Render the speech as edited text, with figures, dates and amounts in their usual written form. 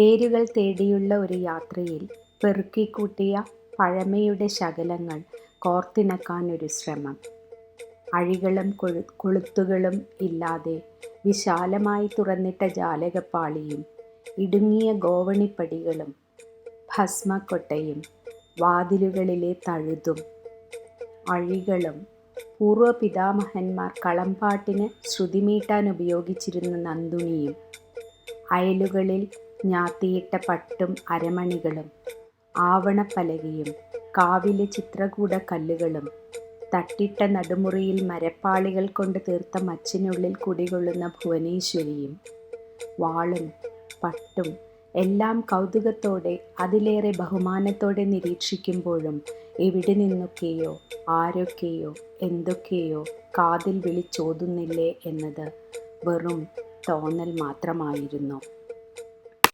വേരുകൾ തേടിയുള്ള ഒരു യാത്രയിൽ പെറുക്കിക്കൂട്ടിയ പഴമയുടെ ശകലങ്ങൾ കോർത്തിണക്കാനൊരു ശ്രമം. അഴികളും കൊളുത്തുകളും ഇല്ലാതെ വിശാലമായി തുറന്നിട്ട ജാലകപ്പാളിയും ഇടുങ്ങിയ ഗോവണിപ്പടികളും ഭസ്മക്കൊട്ടയും വാതിലുകളിലെ തഴുതും അഴികളും പൂർവപിതാമഹന്മാർ കളംപാട്ടിന് ശ്രുതിമീട്ടാൻ ഉപയോഗിച്ചിരുന്ന നന്ദുണിയും അയലുകളിൽ ഞാത്തിയിട്ട പട്ടും അരമണികളും ആവണപ്പലകയും കാവിലെ ചിത്രകൂട കല്ലുകളും തട്ടിട്ട നടുമുറിയിൽ മരപ്പാളികൾ കൊണ്ട് തീർത്ത മച്ചിനുള്ളിൽ കുടികൊള്ളുന്ന ഭുവനേശ്വരിയും വാളും പട്ടും എല്ലാം കൗതുകത്തോടെ അതിലേറെ ബഹുമാനത്തോടെ നിരീക്ഷിക്കുമ്പോഴും എവിടെ നിന്നൊക്കെയോ ആരൊക്കെയോ എന്തൊക്കെയോ കാതിൽ വിളിച്ചോതുന്നില്ലേ എന്നത് വെറും തോന്നൽ മാത്രമായിരുന്നു.